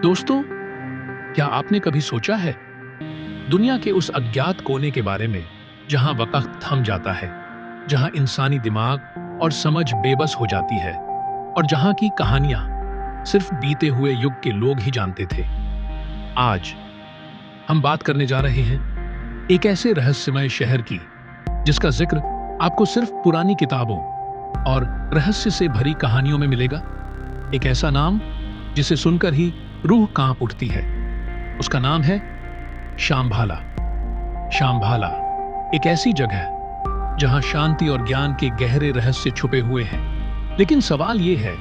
दोस्तों, क्या आपने कभी सोचा है दुनिया के उस अज्ञात कोने के बारे में जहां वक्त थम जाता है, जहां इंसानी दिमाग और समझ बेबस हो जाती है और जहां की कहानियां सिर्फ बीते हुए युग के लोग ही जानते थे। आज हम बात करने जा रहे हैं एक ऐसे रहस्यमय शहर की जिसका जिक्र आपको सिर्फ पुरानी किताबों और रहस्य से भरी कहानियों में मिलेगा। एक ऐसा नाम जिसे सुनकर ही रूह कांप उठती है। उसका नाम है शाम्भाला। शाम्भाला एक ऐसी जगह जहां शांति और ज्ञान के गहरे रहस्य छुपे हुए हैं। लेकिन सवाल यह है,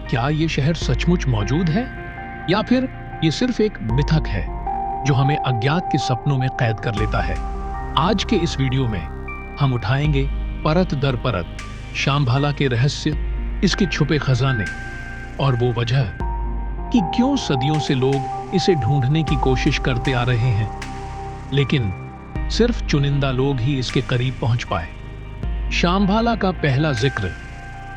क्या यह शहर सचमुच मौजूद है या फिर यह सिर्फ एक मिथक है जो हमें अज्ञात के सपनों में कैद कर लेता है। आज के इस वीडियो में हम उठाएंगे परत दर परत शाम्भाला के रहस्य, इसके छुपे खजाने और वो वजह कि क्यों सदियों से लोग इसे ढूंढने की कोशिश करते आ रहे हैं, लेकिन सिर्फ चुनिंदा लोग ही इसके करीब पहुंच पाए। शाम्भाला का पहला जिक्र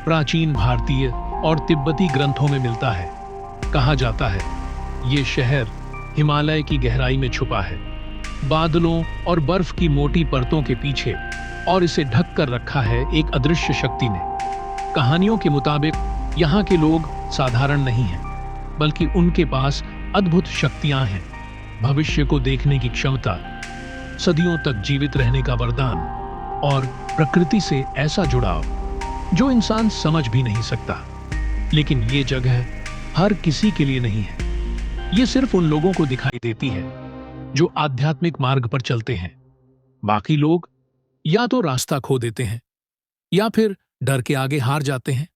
प्राचीन भारतीय और तिब्बती ग्रंथों में मिलता है। कहा जाता है ये शहर हिमालय की गहराई में छुपा है, बादलों और बर्फ की मोटी परतों के पीछे, और इसे ढक कर रखा है एक अदृश्य शक्ति ने। कहानियों के मुताबिक यहाँ के लोग साधारण नहीं हैं, बल्कि उनके पास अद्भुत शक्तियां हैं। भविष्य को देखने की क्षमता, सदियों तक जीवित रहने का वरदान और प्रकृति से ऐसा जुड़ाव जो इंसान समझ भी नहीं सकता। लेकिन ये जगह हर किसी के लिए नहीं है। ये सिर्फ उन लोगों को दिखाई देती है जो आध्यात्मिक मार्ग पर चलते हैं। बाकी लोग या तो रास्ता खो देते हैं या फिर डर के आगे हार जाते हैं।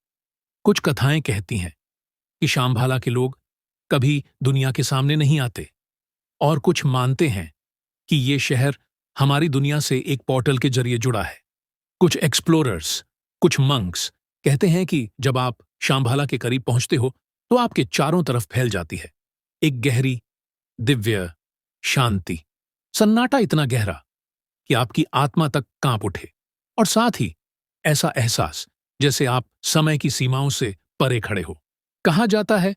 कुछ कथाएं कहती हैं कि शाम्भाला के लोग कभी दुनिया के सामने नहीं आते, और कुछ मानते हैं कि ये शहर हमारी दुनिया से एक पोर्टल के जरिए जुड़ा है। कुछ एक्सप्लोरर्स, कुछ मंक्स कहते हैं कि जब आप शाम्भाला के करीब पहुंचते हो तो आपके चारों तरफ फैल जाती है एक गहरी दिव्य शांति। सन्नाटा इतना गहरा कि आपकी आत्मा तक कांप उठे, और साथ ही ऐसा एहसास जैसे आप समय की सीमाओं से परे खड़े हो। कहा जाता है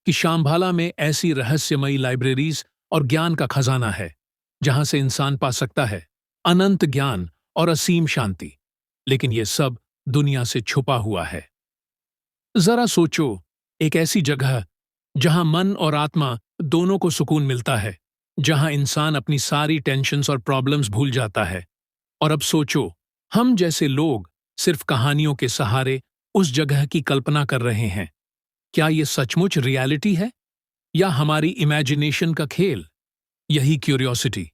कि शाम्भाला में ऐसी रहस्यमयी लाइब्रेरीज और ज्ञान का खजाना है जहां से इंसान पा सकता है अनंत ज्ञान और असीम शांति। लेकिन यह सब दुनिया से छुपा हुआ है। जरा सोचो, एक ऐसी जगह जहां मन और आत्मा दोनों को सुकून मिलता है, जहां इंसान अपनी सारी टेंशन्स और प्रॉब्लम्स भूल जाता है। और अब सोचो, हम जैसे लोग सिर्फ कहानियों के सहारे उस जगह की कल्पना कर रहे हैं। क्या ये सचमुच रियलिटी है या हमारी इमेजिनेशन का खेल? यही क्यूरियोसिटी,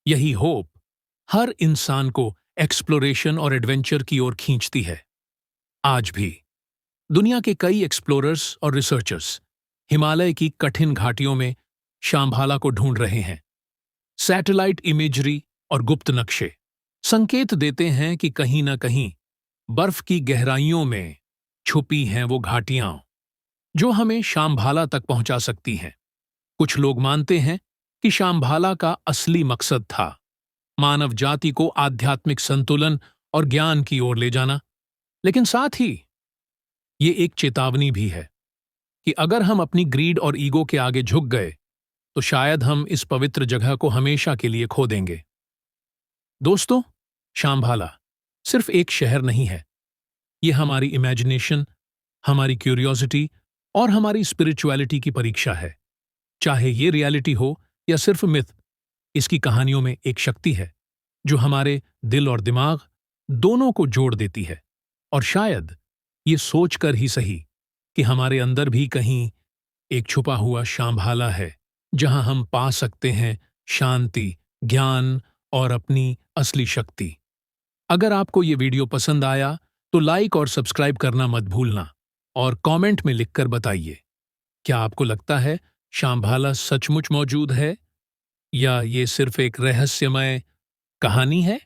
यही होप हर इंसान को एक्सप्लोरेशन और एडवेंचर की ओर खींचती है। आज भी दुनिया के कई एक्सप्लोरर्स और रिसर्चर्स हिमालय की कठिन घाटियों में शाम्भाला को ढूंढ रहे हैं। सैटेलाइट इमेजरी और गुप्त नक्शे संकेत देते हैं कि कहीं न कहीं बर्फ की गहराइयों में छुपी हैं वो घाटियां जो हमें शाम्भाला तक पहुंचा सकती हैं। कुछ लोग मानते हैं कि शाम्भाला का असली मकसद था मानव जाति को आध्यात्मिक संतुलन और ज्ञान की ओर ले जाना। लेकिन साथ ही ये एक चेतावनी भी है कि अगर हम अपनी ग्रीड और ईगो के आगे झुक गए तो शायद हम इस पवित्र जगह को हमेशा के लिए खो देंगे। दोस्तों, शाम्भाला सिर्फ एक शहर नहीं है। ये हमारी इमेजिनेशन, हमारी क्यूरियोसिटी और हमारी स्पिरिचुअलिटी की परीक्षा है। चाहे ये रियलिटी हो या सिर्फ मिथ, इसकी कहानियों में एक शक्ति है जो हमारे दिल और दिमाग दोनों को जोड़ देती है। और शायद ये सोचकर ही सही कि हमारे अंदर भी कहीं एक छुपा हुआ शाम्भाला है जहां हम पा सकते हैं शांति, ज्ञान और अपनी असली शक्ति। अगर आपको ये वीडियो पसंद आया तो लाइक और सब्सक्राइब करना मत भूलना, और कमेंट में लिखकर बताइए, क्या आपको लगता है शाम्भाला सचमुच मौजूद है या ये सिर्फ एक रहस्यमय कहानी है?